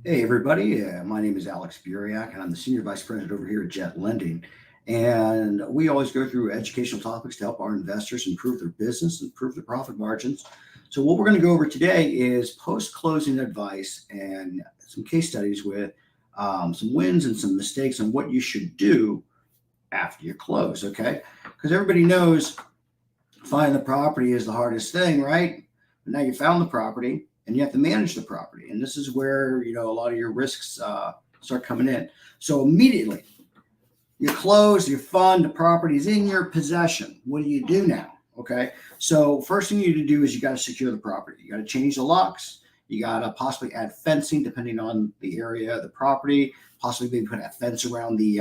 Hey everybody, my name is Alex Buriak and I'm the Senior Vice President over here at Jet Lending. And we always go through educational topics to help our investors improve their business, improve their profit margins. So what we're going to go over today is post-closing advice and some case studies with some wins and some mistakes on what you should do after you close, okay? Because everybody knows finding the property is the hardest thing, right? But now you found the property and you have to manage the property. And this is where, a lot of your risks start coming in. So immediately you close, you fund, the property's in your possession. What do you do now? Okay. So first thing you need to do is you got to secure the property. You got to change the locks. You got to possibly add fencing depending on the area of the property, possibly maybe put a fence around the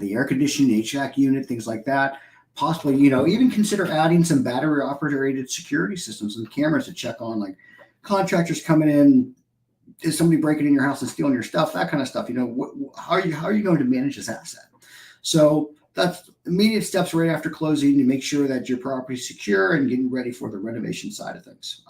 air conditioning, HVAC unit, things like that. Possibly, even consider adding some battery operated security systems and cameras to check on like contractors coming in. Is somebody breaking in your house and stealing your stuff? That kind of stuff. How are you going to manage this asset? So that's immediate steps right after closing to make sure that your property is secure and getting ready for the renovation side of things.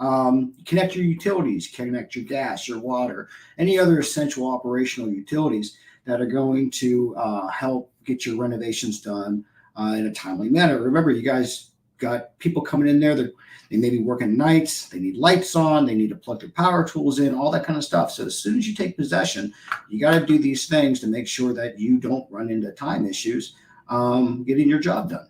Connect your utilities, connect your gas, your water, any other essential operational utilities that are going to help get your renovations done in a timely manner. Remember, you guys got people coming in there. They may be working nights. They need lights on. They need to plug their power tools in, all that kind of stuff. So as soon as you take possession, you got to do these things to make sure that you don't run into time issues getting your job done.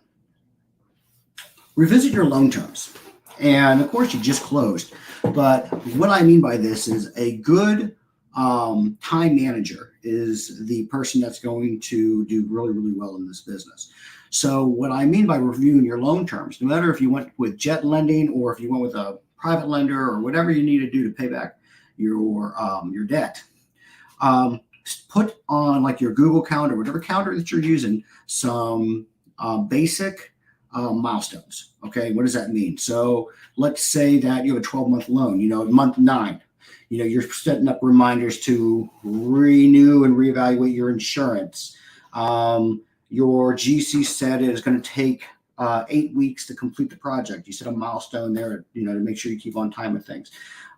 Revisit your loan terms. And of course, you just closed. But what I mean by this is a good time manager is the person that's going to do really, really well in this business. So what I mean by reviewing your loan terms, no matter if you went with jet lending or if you went with a private lender or whatever you need to do to pay back your debt, put on like your Google Calendar, whatever calendar that you're using, some basic milestones. Okay, what does that mean? So let's say that you have a 12-month loan. Month 9, you're setting up reminders to renew and reevaluate your insurance. Your GC said it is going to take 8 weeks to complete the project. You set a milestone there, to make sure you keep on time with things.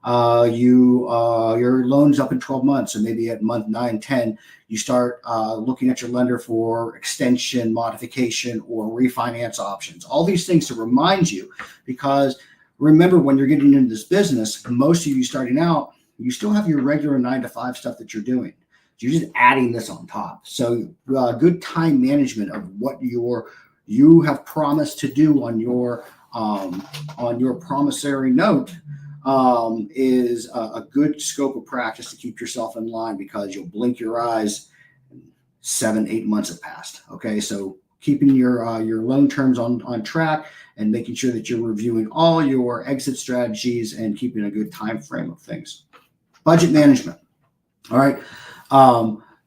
Your loan's up in 12 months, so maybe at month 9, 10, you start looking at your lender for extension, modification, or refinance options. All these things to remind you, because remember, when you're getting into this business, most of you starting out, you still have your regular 9 to 5 stuff that you're doing. You're just adding this on top. So good time management of what you have promised to do on your promissory note is a good scope of practice to keep yourself in line, because you'll blink your eyes, 7, 8 months have passed. Okay, so keeping your loan terms on track and making sure that you're reviewing all your exit strategies and keeping a good time frame of things. Budget management. All right.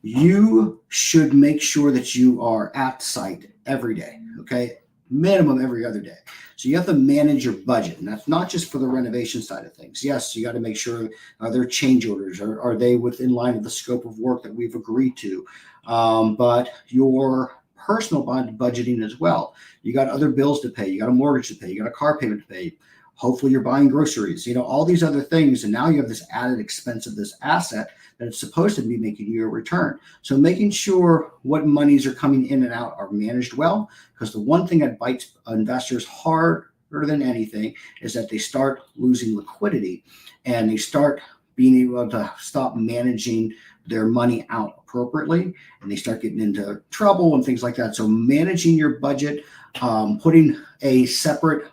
You should make sure that you are at site every day, okay? Minimum every other day. So you have to manage your budget, and that's not just for the renovation side of things. Yes, you got to make sure there are change orders, are they within line of the scope of work that we've agreed to, but your personal budgeting as well. You got other bills to pay, you got a mortgage to pay, you got a car payment to pay. Hopefully you're buying groceries, all these other things, and now you have this added expense of this asset that it's supposed to be making you a return. So making sure what monies are coming in and out are managed well, because the one thing that bites investors harder than anything is that they start losing liquidity and they start being able to stop managing their money out appropriately, and they start getting into trouble and things like that. So managing your budget, putting a separate,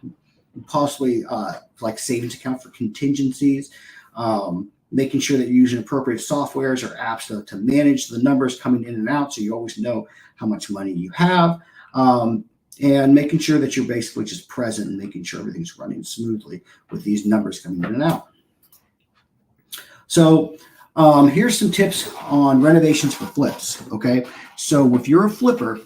possibly like savings account for contingencies, making sure that you're using appropriate softwares or apps to manage the numbers coming in and out, so you always know how much money you have, and making sure that you're basically just present and making sure everything's running smoothly with these numbers coming in and out. So here's some tips on renovations for flips. Okay, so if you're a flipper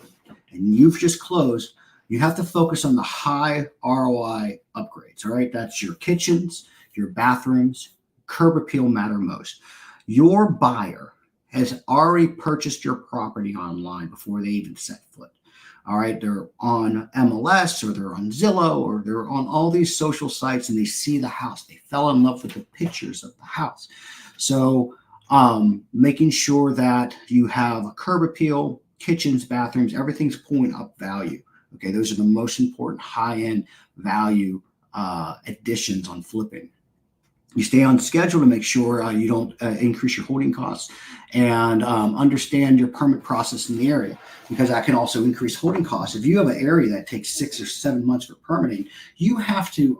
and you've just closed, you have to focus on the high ROI upgrades. All right, that's your kitchens, your bathrooms. Curb appeal matter most. Your buyer has already purchased your property online before they even set foot. All right, they're on MLS or they're on Zillow or they're on all these social sites and they see the house. They fell in love with the pictures of the house. So Making sure that you have a curb appeal, kitchens, bathrooms, everything's pulling up value. Okay, those are the most important high-end value additions on flipping. You stay on schedule to make sure you don't increase your holding costs, and understand your permit process in the area, because that can also increase holding costs. If you have an area that takes 6 or 7 months for permitting, you have to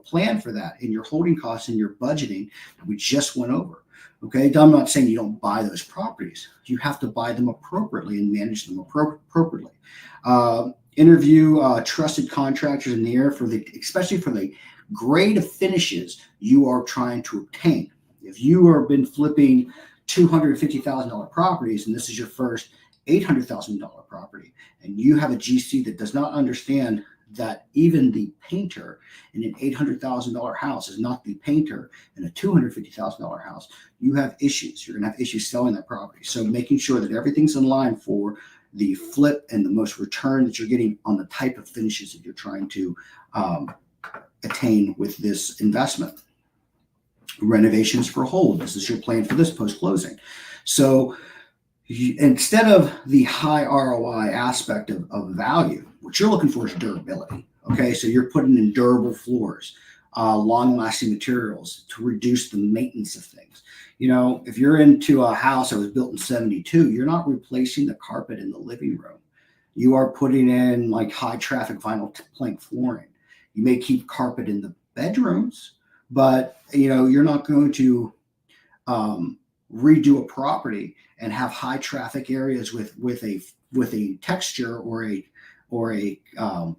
plan for that in your holding costs and your budgeting that we just went over. Okay, I'm not saying you don't buy those properties. You have to buy them appropriately and manage them appropriately. Interview trusted contractors in the area especially for the grade of finishes you are trying to obtain. If you have been flipping $250,000 properties and this is your first $800,000 property, and you have a GC that does not understand that even the painter in an $800,000 house is not the painter in a $250,000 house, you have issues. You're going to have issues selling that property. So making sure that everything's in line for the flip and the most return that you're getting on the type of finishes that you're trying to attain with this investment. Renovations for hold. This is your plan for this post-closing. So instead of the high ROI aspect of value, what you're looking for is durability. Okay, so you're putting in durable floors, long-lasting materials to reduce the maintenance of things. If you're into a house that was built in 72, you're not replacing the carpet in the living room. You are putting in like high traffic vinyl plank flooring. You may keep carpet in the bedrooms, but you're not going to redo a property and have high traffic areas with a texture or a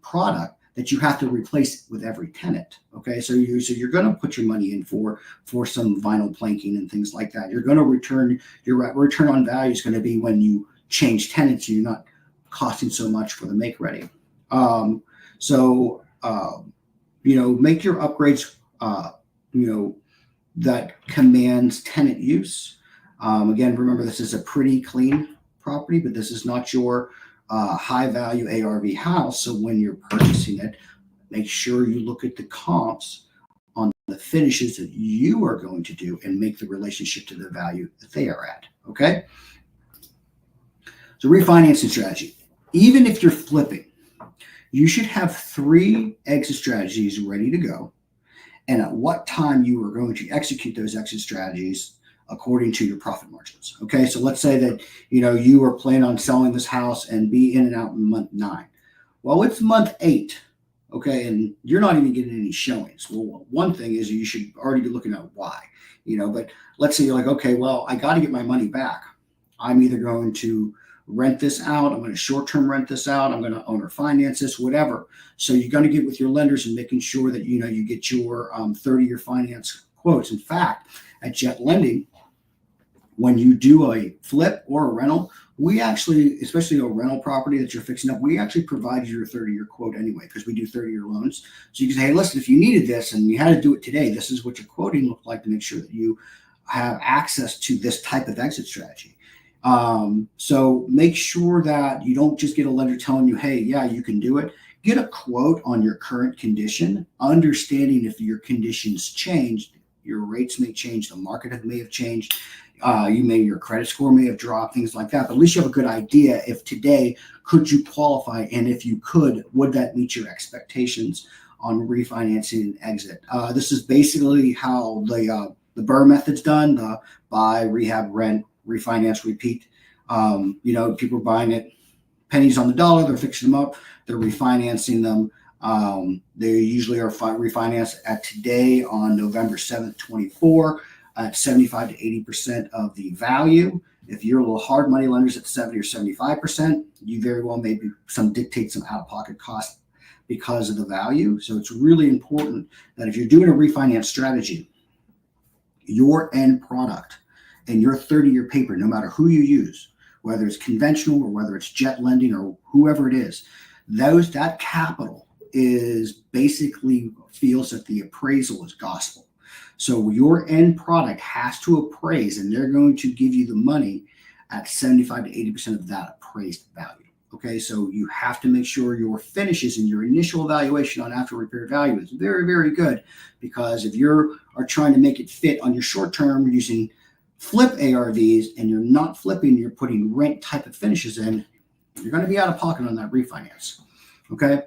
product that you have to replace with every tenant. Okay, so you're going to put your money in for some vinyl planking and things like that. You're going to return on value is going to be when you change tenants. You're not costing so much for the make ready. Make your upgrades, that commands tenant use. Again, remember, this is a pretty clean property, but this is not your high value ARV house. So when you're purchasing it, make sure you look at the comps on the finishes that you are going to do and make the relationship to the value that they are at. Okay. So refinancing strategy, even if you're flipping, you should have 3 exit strategies ready to go, and at what time you are going to execute those exit strategies according to your profit margins. Okay, so let's say that you are planning on selling this house and be in and out in month 9. Well, it's month 8, okay, and you're not even getting any showings. Well, one thing is you should already be looking at why, but let's say you're like, okay, well, I got to get my money back. I'm either going to rent this out, I'm going to short-term rent this out, I'm going to owner finance this, whatever. So you're going to get with your lenders and making sure that you get your 30-year finance quotes. In fact, at Jet Lending, when you do a flip or a rental, we actually, especially a rental property that you're fixing up, we actually provide you your 30-year quote anyway, because we do 30-year loans. So you can say, hey, listen, if you needed this and you had to do it today, this is what your quoting looked like to make sure that you have access to this type of exit strategy. So make sure that you don't just get a lender telling you, hey, yeah, you can do it. Get a quote on your current condition, understanding if your conditions change, your rates may change, the market may have changed. Your credit score may have dropped, things like that. But at least you have a good idea if today, could you qualify? And if you could, would that meet your expectations on refinancing and exit? This is basically how the BRRRR method's done, the buy, rehab, rent, refinance, repeat. People are buying it pennies on the dollar. They're fixing them up. They're refinancing them. They usually are refinanced at today on November 7th, 24 at 75 to 80% of the value. If you're a little hard money lenders at 70 or 75%, you very well maybe dictate some out-of-pocket costs because of the value. So it's really important that if you're doing a refinance strategy, your end product and your 30-year paper, no matter who you use, whether it's conventional or whether it's Jet Lending or whoever it is, that capital is basically feels that the appraisal is gospel. So your end product has to appraise, and they're going to give you the money at 75 to 80% of that appraised value. Okay, so you have to make sure your finishes and your initial evaluation on after repair value is very, very good, because if you are trying to make it fit on your short term using flip ARVs and you're not flipping, you're putting rent type of finishes in, you're going to be out of pocket on that refinance. Okay,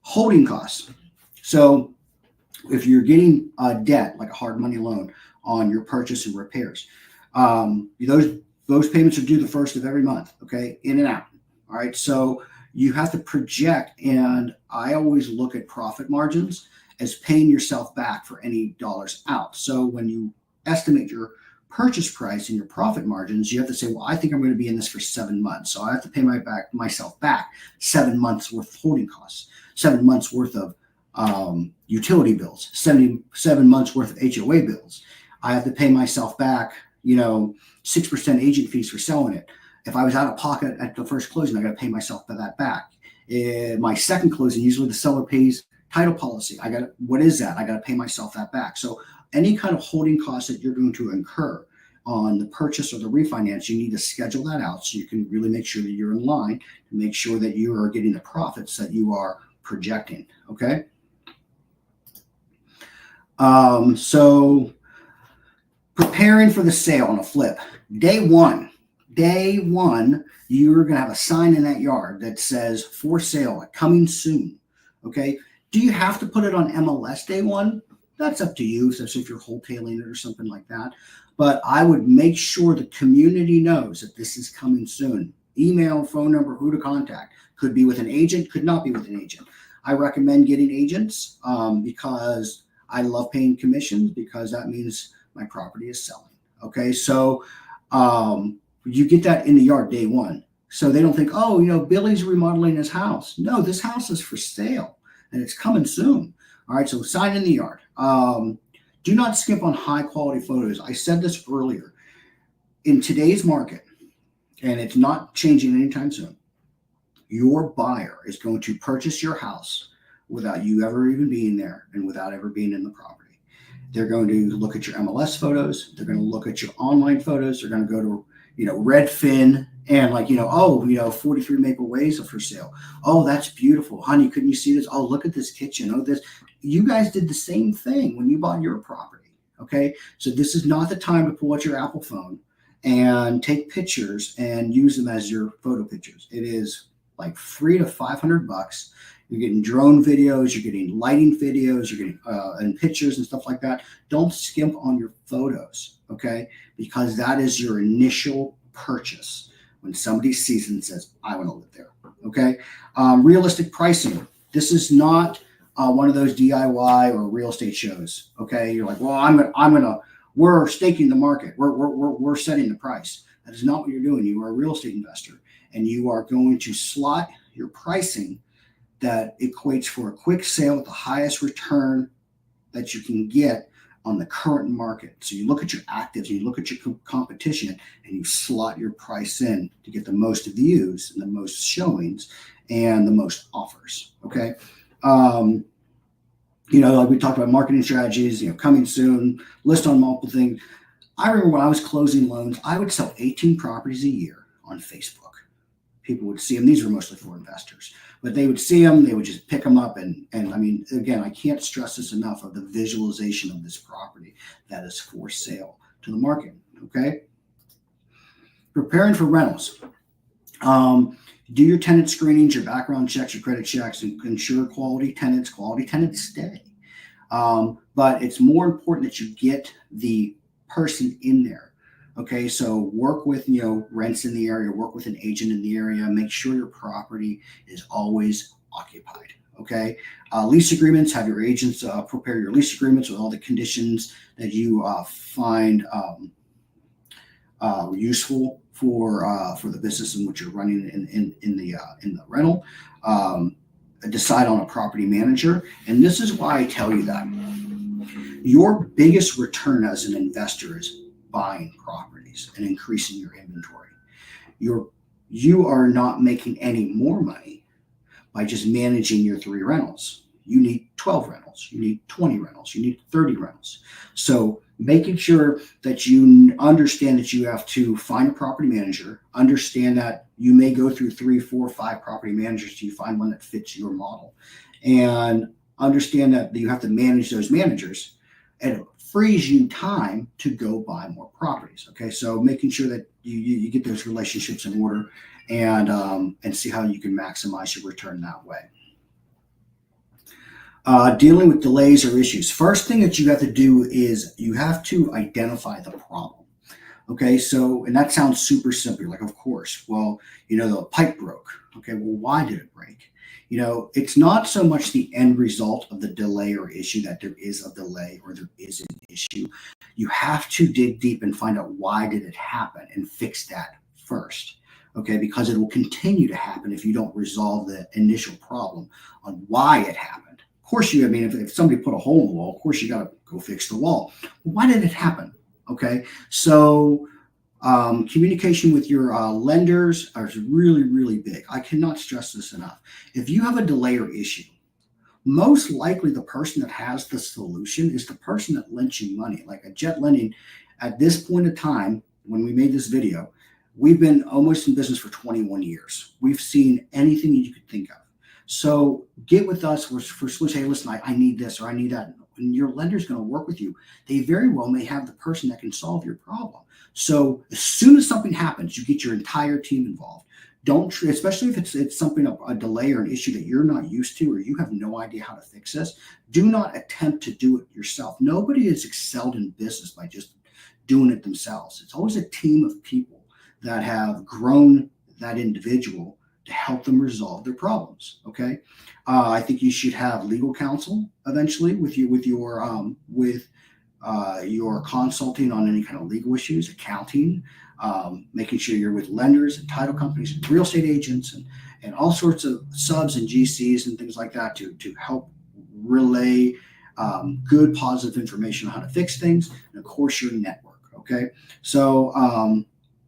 holding costs. So if you're getting debt, like a hard money loan on your purchase and repairs, those payments are due the first of every month. Okay, in and out. All right, so you have to project, and I always look at profit margins as paying yourself back for any dollars out. So when you estimate your purchase price and your profit margins, you have to say, well, I think I'm going to be in this for 7 months, so I have to pay myself back 7 months worth of holding costs, 7 months worth of utility bills, 7 months worth of HOA bills. I have to pay myself back, 6% agent fees for selling it. If I was out of pocket at the first closing, I got to pay myself for that back. My second closing, usually the seller pays title policy. What is that? I got to pay myself that back. So any kind of holding costs that you're going to incur on the purchase or the refinance, you need to schedule that out so you can really make sure that you're in line to make sure that you are getting the profits that you are projecting. Okay. So preparing for the sale on a flip, day one, you're going to have a sign in that yard that says for sale, coming soon. Okay. Do you have to put it on MLS day one? That's up to you, especially if you're wholesaling it or something like that. But I would make sure the community knows that this is coming soon. Email, phone number, who to contact. Could be with an agent, could not be with an agent. I recommend getting agents because I love paying commissions, because that means my property is selling. Okay, so you get that in the yard day one. So they don't think, oh, Billy's remodeling his house. No, this house is for sale and it's coming soon. All right, so sign in the yard. Do not skip on high quality photos. I said this earlier. In today's market, and it's not changing anytime soon, your buyer is going to purchase your house without you ever even being there and without ever being in the property. They're going to look at your MLS photos. They're going to look at your online photos. They're going to go to, Redfin and 43 Maple Ways are for sale. Oh, that's beautiful. Honey, couldn't you see this? Oh, look at this kitchen. Oh, this. You guys did the same thing when you bought your property. Okay. So this is not the time to pull out your Apple phone and take pictures and use them as your photo pictures. It is like $300 to $500. You're getting drone videos, you're getting lighting videos, you're getting and pictures and stuff like that. Don't skimp on your photos, okay? Because that is your initial purchase. When somebody sees it and says, I want to live there, okay? Realistic pricing. This is not one of those DIY or real estate shows, okay? You're like, well, we're staking the market. We're setting the price. That is not what you're doing. You are a real estate investor, and you are going to slot your pricing that equates for a quick sale at the highest return that you can get on the current market. So you look at your actives, you look at your competition, and you slot your price in to get the most views and the most showings and the most offers. Okay. Like we talked about marketing strategies, coming soon, list on multiple things. I remember when I was closing loans, I would sell 18 properties a year on Facebook. People would see them. These were mostly for investors, but they would see them. They would just pick them up. And I mean, again, I can't stress this enough of the visualization of this property that is for sale to the market. Okay. Preparing for rentals. Do your tenant screenings, your background checks, your credit checks, and ensure quality tenants stay. But it's more important that you get the person in there. Okay, so work with, rents in the area, work with an agent in the area, make sure your property is always occupied. Okay, lease agreements, have your agents prepare your lease agreements with all the conditions that you find useful for the business in which you're running in the rental. Decide on a property manager, and this is why I tell you that your biggest return as an investor is buying properties and increasing your inventory. You are not making any more money by just managing your 3 rentals. You need 12 rentals. You need 20 rentals. You need 30 rentals. So making sure that you understand that you have to find a property manager, understand that you may go through 3, 4, 5 property managers till you find one that fits your model, and understand that you have to manage those managers, and it frees you time to go buy more properties. Okay, so making sure that you get those relationships in order, and see how you can maximize your return that way. Dealing with delays or issues. First thing that you have to do is you have to identify the problem. Okay, so, and that sounds super simple. Like, of course, well, the pipe broke. Okay, well, why did it break? It's not so much the end result of the delay or issue that there is a delay or there is an issue. You have to dig deep and find out why did it happen and fix that first. Okay, because it will continue to happen if you don't resolve the initial problem on why it happened. Of course, if somebody put a hole in the wall, of course you got to go fix the wall. Well, why did it happen? Okay, so communication with your lenders is really, really big. I cannot stress this enough. If you have a delay or issue, most likely the person that has the solution is the person that lent you money. Like at Jet Lending, at this point in time, when we made this video, we've been almost in business for 21 years. We've seen anything you could think of. So get with us for hey, listen, I need this or I need that. And your lender's going to work with you. They very well may have the person that can solve your problem. So as soon as something happens, you get your entire team involved. Especially if it's something, a delay or an issue that you're not used to, or you have no idea how to fix this, do not attempt to do it yourself. Nobody has excelled in business by just doing it themselves. It's always a team of people that have grown that individual to help them resolve their problems. Okay. I think you should have legal counsel eventually with your consulting on any kind of legal issues, accounting, making sure you're with lenders and title companies and real estate agents and all sorts of subs and GCs and things like that to help relay good, positive information on how to fix things. And of course, your network. Okay. So,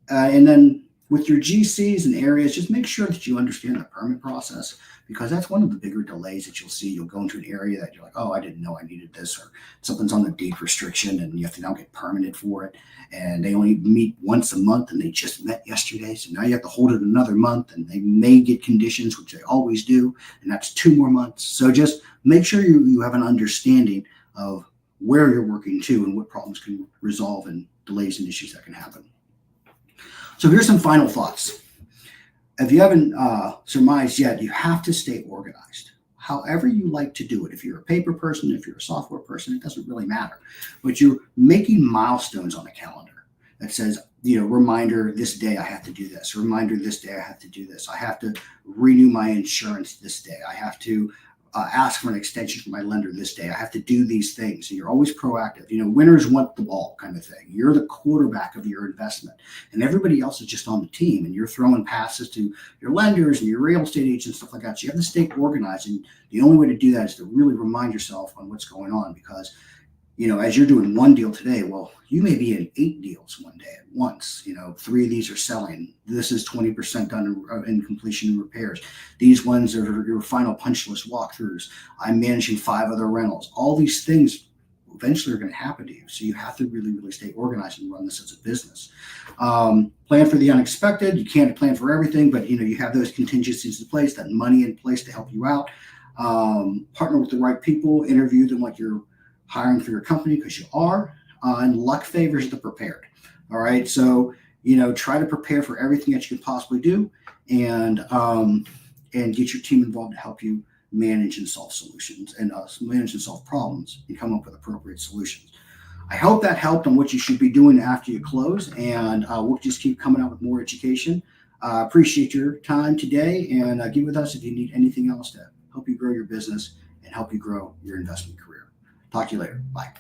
and then with your GCs and areas, just make sure that you understand the permit process, because that's one of the bigger delays that you'll see. You'll go into an area that you're like, oh, I didn't know I needed this, or something's on the deed restriction and you have to now get permitted for it. And they only meet once a month and they just met yesterday. So now you have to hold it another month, and they may get conditions, which they always do. And that's 2 more months. So just make sure you have an understanding of where you're working to and what problems can resolve and delays and issues that can happen. So here's some final thoughts. If you haven't surmised yet, you have to stay organized. However you like to do it. If you're a paper person, if you're a software person, it doesn't really matter. But you're making milestones on a calendar that says, reminder this day I have to do this. Reminder this day I have to do this. I have to renew my insurance this day. I have to ask for an extension from my lender this day. I have to do these things. And you're always proactive. Winners want the ball kind of thing. You're the quarterback of your investment, and everybody else is just on the team, and you're throwing passes to your lenders and your real estate agents, stuff like that. So you have to stay organized. And the only way to do that is to really remind yourself on what's going on, because as you're doing one deal today, well, you may be in 8 deals one day at once. 3 of these are selling. This is 20% done in completion and repairs. These ones are your final punch list walkthroughs. I'm managing 5 other rentals. All these things eventually are going to happen to you. So you have to really, really stay organized and run this as a business. Plan for the unexpected. You can't plan for everything, but you have those contingencies in place, that money in place to help you out. Partner with the right people. Interview them like you're hiring for your company, because you are, and luck favors the prepared. All right. So, try to prepare for everything that you can possibly do, and get your team involved to help you manage and solve solutions, and manage and solve problems, and come up with appropriate solutions. I hope that helped on what you should be doing after you close, and we'll just keep coming out with more education. Appreciate your time today, and get with us if you need anything else to help you grow your business and help you grow your investment career. Talk to you later. Bye.